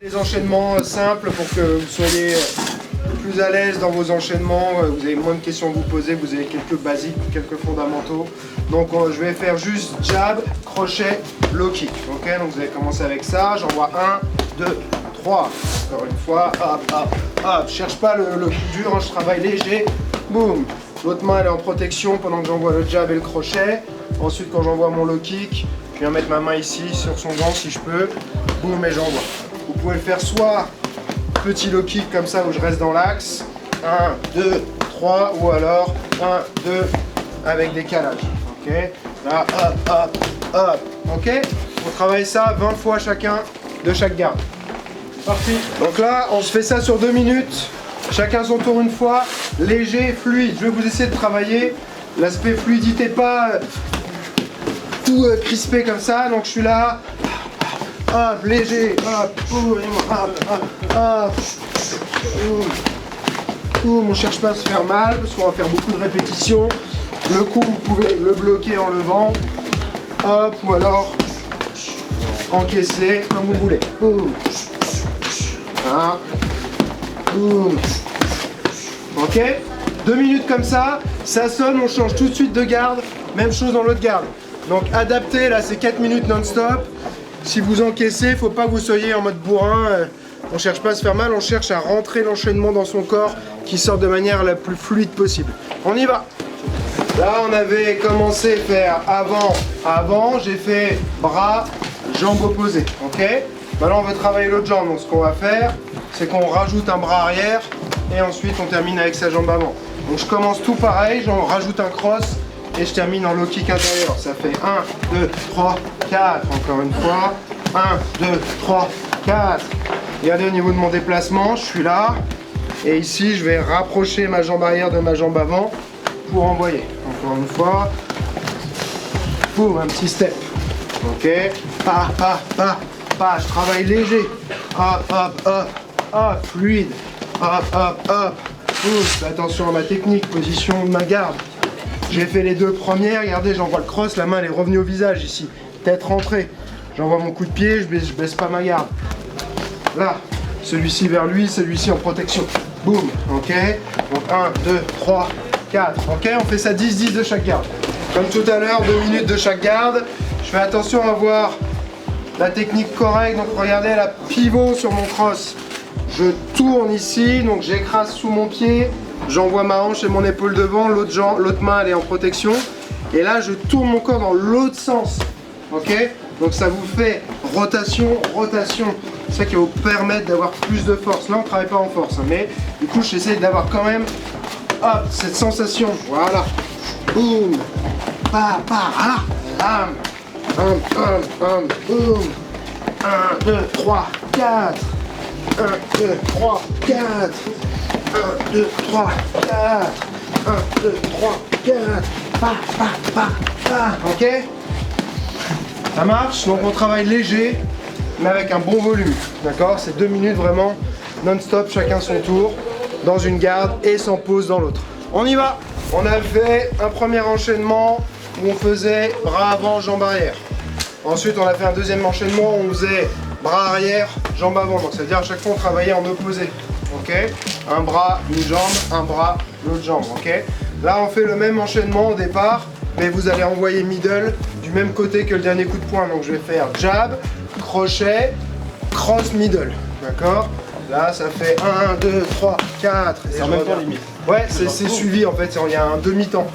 Des enchaînements simples pour que vous soyez plus à l'aise dans vos enchaînements. Vous avez moins de questions à vous poser, vous avez quelques basiques, quelques fondamentaux. Donc je vais faire juste jab, crochet, low kick. Ok, donc vous allez commencer avec ça. J'envoie 1, 2, 3. Encore une fois, hop, hop, hop. Je cherche pas le coup dur, hein, je travaille léger. Boum. L'autre main elle est en protection pendant que j'envoie le jab et le crochet. Ensuite quand j'envoie mon low kick, je viens mettre ma main ici sur son gant si je peux. Boum et j'envoie. Vous pouvez le faire soit petit low kick comme ça où je reste dans l'axe. 1, 2, 3 ou alors 1, 2 avec décalage. Ok. Là, hop, hop, hop. Ok. On travaille ça 20 fois chacun de chaque garde. Parti. Donc là, on se fait ça sur 2 minutes. Chacun son tour une fois. Léger, fluide. Je vais vous essayer de travailler l'aspect fluidité, pas tout crispé comme ça. Donc je suis là. Hop, léger, hop, hop. On ne cherche pas à se faire mal, parce qu'on va faire beaucoup de répétitions. Le coup, vous pouvez le bloquer en levant. Hop, ou alors encaisser, comme vous voulez. Voilà. Ok, 2 minutes comme ça sonne, on change tout de suite de garde. Même chose dans l'autre garde. Donc adapté, là c'est 4 minutes non-stop. Si vous encaissez, il ne faut pas que vous soyez en mode bourrin. On ne cherche pas à se faire mal, on cherche à rentrer l'enchaînement dans son corps qui sort de manière la plus fluide possible. On y va. Là, on avait commencé à faire avant, j'ai fait bras, jambes opposées. Ok. Maintenant, on veut travailler l'autre jambe. Donc, ce qu'on va faire, c'est qu'on rajoute un bras arrière et ensuite on termine avec sa jambe avant. Donc, je commence tout pareil, j'en rajoute un cross. Et je termine en low kick intérieur. Ça fait 1, 2, 3, 4. Encore une fois. 1, 2, 3, 4. Regardez au niveau de mon déplacement, je suis là. Et ici, je vais rapprocher ma jambe arrière de ma jambe avant pour envoyer. Encore une fois. Boum, un petit step. Ok. Pas. Je travaille léger. Hop, hop, hop. Hop, fluide. Hop, hop, hop. Fais attention à ma technique, position de ma garde. J'ai fait les 2 premières, regardez, j'envoie le cross, la main elle est revenue au visage ici, tête rentrée. J'envoie mon coup de pied, je baisse pas ma garde. Là, celui-ci vers lui, celui-ci en protection. Boum, ok. Donc 1, 2, 3, 4. Ok, on fait ça 10-10 de chaque garde. Comme tout à l'heure, 2 minutes de chaque garde. Je fais attention à avoir la technique correcte. Donc regardez, la pivot sur mon cross. Je tourne ici, donc j'écrase sous mon pied. J'envoie ma hanche et mon épaule devant, l'autre main elle est en protection. Et là je tourne mon corps dans l'autre sens. Ok. Donc ça vous fait rotation. C'est ça qui va vous permettre d'avoir plus de force. Là on ne travaille pas en force, hein, mais du coup j'essaie d'avoir quand même cette sensation. Voilà. Boum. Voilà. Boum. 1, 2, 3, 4. 1, 2, 3, 4. 1, 2, 3, 4. 1, 2, 3, 4. Ok. Ça marche. Donc on travaille léger, mais avec un bon volume. D'accord. C'est 2 minutes vraiment non-stop, chacun son tour, dans une garde et sans pause dans l'autre. On y va. On a fait un premier enchaînement où on faisait bras avant, jambes arrière. Ensuite on a fait un deuxième enchaînement où on faisait bras arrière, jambes avant. Donc c'est-à-dire à chaque fois on travaillait en opposé. Ok. Un bras, une jambe, un bras, l'autre jambe. Ok. Là on fait le même enchaînement au départ, mais vous allez envoyer middle du même côté que le dernier coup de poing. Donc je vais faire jab, crochet, cross, middle. D'accord. Là ça fait 1, 2, 3, 4. C'est en même temps limite. Ouais, c'est suivi en fait, il y a un demi-temps.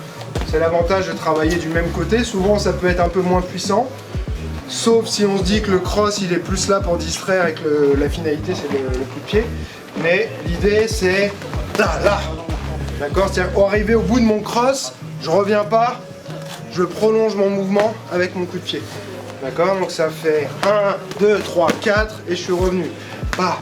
C'est l'avantage de travailler du même côté. Souvent ça peut être un peu moins puissant. Sauf si on se dit que le cross il est plus là pour distraire et que la finalité c'est le coup de pied. Mais l'idée c'est là. D'accord. C'est-à-dire qu'arrivé au bout de mon cross, je reviens pas, je prolonge mon mouvement avec mon coup de pied. D'accord. Donc ça fait 1, 2, 3, 4 et je suis revenu. Là,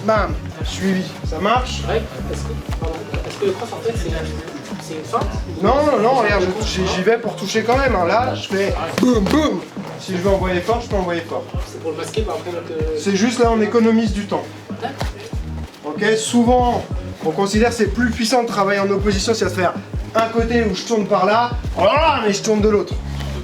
bam. Suivi. Ça marche? Ouais. Est-ce que le cross en fait c'est une feinte? Non, regarde, j'y vais pour toucher quand même. Hein. Là, je fais boum. Si je veux envoyer fort, je peux envoyer fort. C'est pour le masquer par après C'est juste là, on économise du temps. Ok, souvent, on considère que c'est plus puissant de travailler en opposition, c'est à se faire un côté où je tourne par là, oh là là, mais je tourne de l'autre.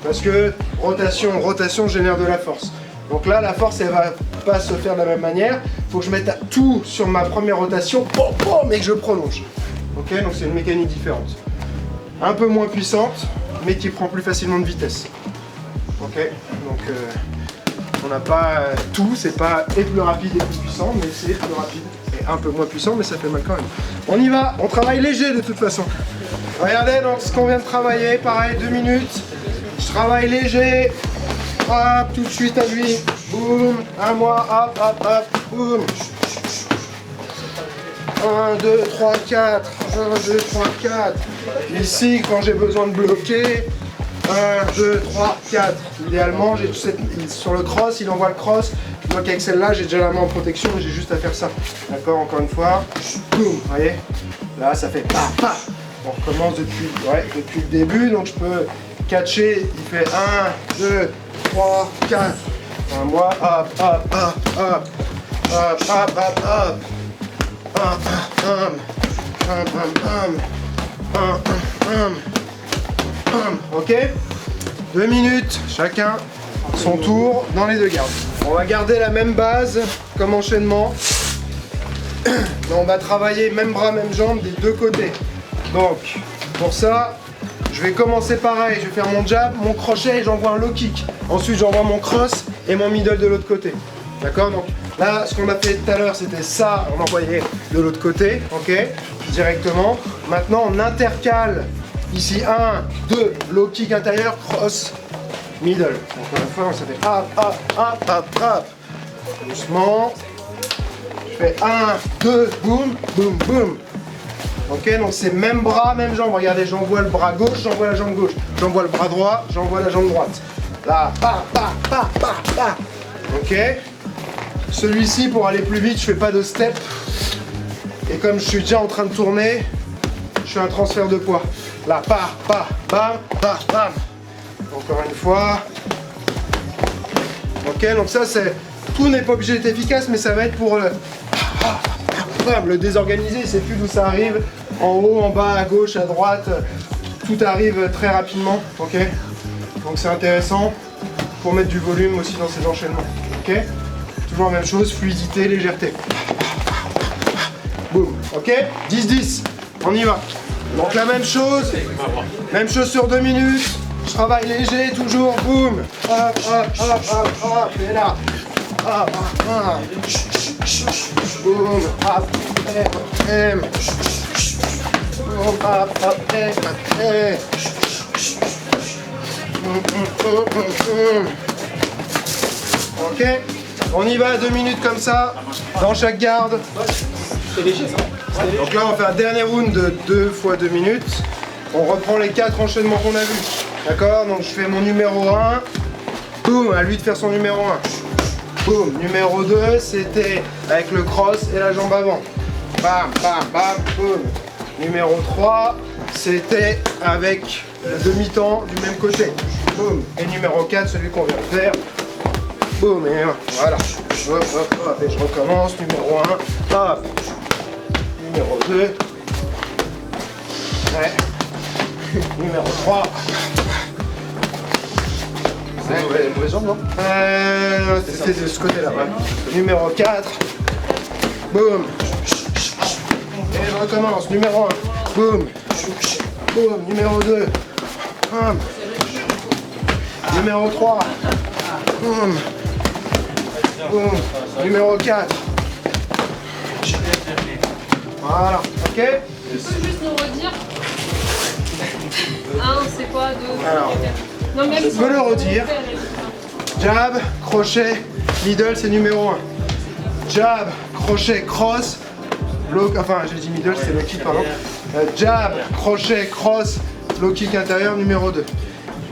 Parce que rotation génère de la force. Donc là, la force, elle va pas se faire de la même manière. Il faut que je mette tout sur ma première rotation, mais que je prolonge. Ok, donc c'est une mécanique différente. Un peu moins puissante, mais qui prend plus facilement de vitesse. Ok, donc on n'a pas tout, c'est pas et plus rapide et plus puissant, mais c'est plus rapide et un peu moins puissant, mais ça fait mal quand même. On y va, on travaille léger de toute façon. Regardez donc ce qu'on vient de travailler, pareil, 2 minutes. Je travaille léger, hop, tout de suite à lui, boum, à moi, hop, hop, hop, boum. 1, 2, 3, 4, 1, 2, 3, 4. Ici, quand j'ai besoin de bloquer, 1, 2, 3, 4. Idéalement, j'ai sur le cross, il envoie le cross. Donc avec celle-là, j'ai déjà la main en protection, j'ai juste à faire ça. D'accord, encore une fois. Boum, vous voyez. Là, ça fait pa, pa. On recommence depuis le début, donc je peux catcher. Il fait 1, 2, 3, 4. Moi, hop, hop, hop, hop. Hop, hop, hop, hop. Ok, 2 minutes, chacun son tour dans les deux gardes. On va garder la même base comme enchaînement. On va travailler même bras, même jambes des deux côtés. Donc, pour ça, je vais commencer pareil. Je vais faire mon jab, mon crochet et j'envoie un low kick. Ensuite, j'envoie mon cross et mon middle de l'autre côté. D'accord? Donc là, ce qu'on a fait tout à l'heure, c'était ça, on envoyait de l'autre côté, ok? Directement. Maintenant, on intercale ici 1, 2, low kick intérieur, cross, middle. Encore une fois, ça fait hop, hop, hop, hop, hop. Doucement. Je fais 1, 2, boum, boum, boum. Ok, donc c'est même bras, même jambe. Regardez, j'envoie le bras gauche, j'envoie la jambe gauche. J'envoie le bras droit, j'envoie la jambe droite. Là, pa, pa, pa, pa, pa. Ok. Celui-ci, pour aller plus vite, je fais pas de step. Et comme je suis déjà en train de tourner, je fais un transfert de poids. Là, pa, pa, bam, bam, bam. Encore une fois. Ok, donc ça, c'est... Tout n'est pas obligé d'être efficace, mais ça va être pour le désorganiser. Il sait plus d'où ça arrive. En haut, en bas, à gauche, à droite. Tout arrive très rapidement. Ok. Donc c'est intéressant pour mettre du volume aussi dans ces enchaînements. Ok. Toujours la même chose, fluidité, légèreté. Boum. Ok. 10-10. On y va. Donc la même chose sur 2 minutes. Je travaille léger, toujours. Boum. Hop, hop, hop, hop, hop. Et là. Hop, hop, hop. Boum. Hop. M. Boum. Hop, hop, M. Ok. On y va, 2 minutes comme ça, dans chaque garde. C'est léger ça. Donc là, on fait un dernier round de 2 fois 2 minutes. On reprend les 4 enchaînements qu'on a vus. D'accord? Donc je fais mon numéro 1. Boum, à lui de faire son numéro 1. Boum, numéro 2, c'était avec le cross et la jambe avant. Bam, bam, bam, boum. Numéro 3, c'était avec le demi-temps du même côté. Boum. Et numéro 4, celui qu'on vient de faire. Boum, et voilà. Hop, hop, hop, et je recommence. Numéro 1, hop. Numéro 2. Ouais. Numéro 3. C'est une mauvaise jambe, non? C'était de ce côté-là, ouais. Numéro 4. Boum. Et je recommence. Numéro 1. Boum. Boum. Numéro 2. Boum. Numéro 3. Boum. Boum. Numéro 4. Voilà, ok? Tu peux juste nous redire 1, c'est quoi 2? Alors, non, même je peux le redire. Jab, crochet, middle, c'est numéro 1. Jab, crochet, cross. Enfin, j'ai dit middle, c'est low kick, pardon. Jab, crochet, cross, low kick intérieur, numéro 2.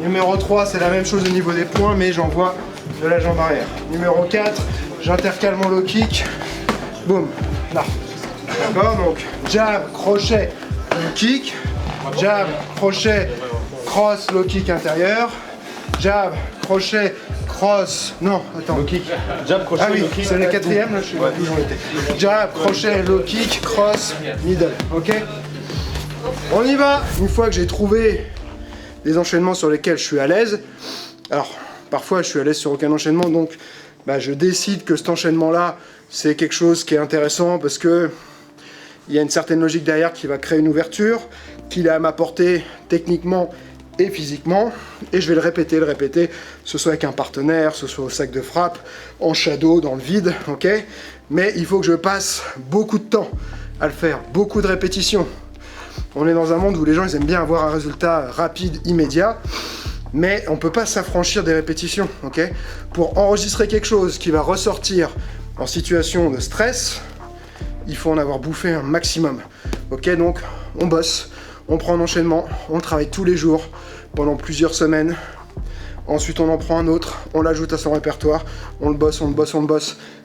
Numéro 3, c'est la même chose au niveau des points, mais j'envoie de la jambe arrière. Numéro 4, j'intercale mon low kick. Boum, là. D'accord, donc jab, crochet, low kick. Jab, crochet, cross, low kick intérieur. Jab, crochet, cross. Non, attends. Low kick. Jab, crochet, Ah oui, low kick. c'est le 4e, là, je sais pas où j'en étais. Jab, crochet, low kick, cross, middle. Ok? On y va. Une fois que j'ai trouvé des enchaînements sur lesquels je suis à l'aise, alors parfois je suis à l'aise sur aucun enchaînement, donc je décide que cet enchaînement-là, c'est quelque chose qui est intéressant parce que il y a une certaine logique derrière qui va créer une ouverture, qu'il est à ma portée techniquement et physiquement, et je vais le répéter, que ce soit avec un partenaire, ce soit au sac de frappe, en shadow, dans le vide, ok? Mais il faut que je passe beaucoup de temps à le faire, beaucoup de répétitions. On est dans un monde où les gens ils aiment bien avoir un résultat rapide, immédiat, mais on ne peut pas s'affranchir des répétitions, ok? Pour enregistrer quelque chose qui va ressortir en situation de stress, il faut en avoir bouffé un maximum, ok? Donc on bosse, on prend un enchaînement, on travaille tous les jours pendant plusieurs semaines. Ensuite, on en prend un autre, on l'ajoute à son répertoire, on le bosse.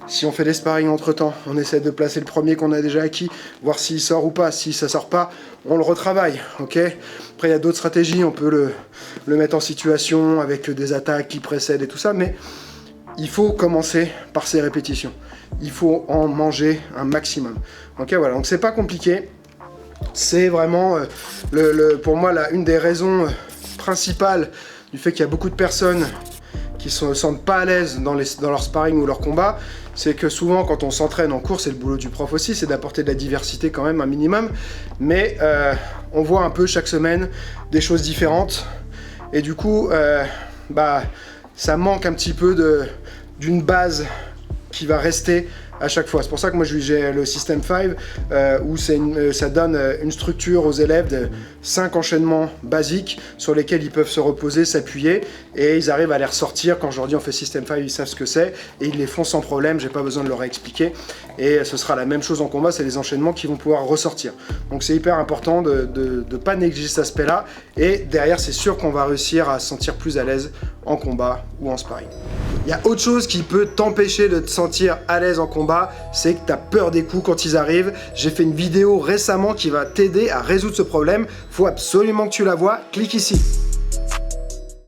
Si on fait des sparring entre-temps, on essaie de placer le premier qu'on a déjà acquis, voir s'il sort ou pas. Si ça sort pas, on le retravaille, ok? Après, il y a d'autres stratégies, on peut le mettre en situation avec des attaques qui précèdent et tout ça, mais il faut commencer par ces répétitions. Il faut en manger un maximum. Ok, voilà, donc c'est pas compliqué. C'est vraiment, pour moi, une des raisons principales du fait qu'il y a beaucoup de personnes qui se sentent pas à l'aise dans leur sparring ou leur combat, c'est que souvent quand on s'entraîne en course, et le boulot du prof aussi, c'est d'apporter de la diversité quand même, un minimum, mais on voit un peu chaque semaine des choses différentes, et du coup, ça manque un petit peu d'une base qui va rester à chaque fois. C'est pour ça que moi j'ai le System 5 où ça donne une structure aux élèves de 5 enchaînements basiques sur lesquels ils peuvent se reposer, s'appuyer, et ils arrivent à les ressortir. Quand je leur dis on fait System 5, ils savent ce que c'est et ils les font sans problème, j'ai pas besoin de leur expliquer. Et ce sera la même chose en combat, c'est des enchaînements qui vont pouvoir ressortir. Donc c'est hyper important de pas négliger cet aspect-là, et derrière c'est sûr qu'on va réussir à se sentir plus à l'aise en combat ou en sparring. Il y a autre chose qui peut t'empêcher de te sentir à l'aise en combat, c'est que tu as peur des coups quand ils arrivent. J'ai fait une vidéo récemment qui va t'aider à résoudre ce problème. Faut absolument que tu la vois, clique ici.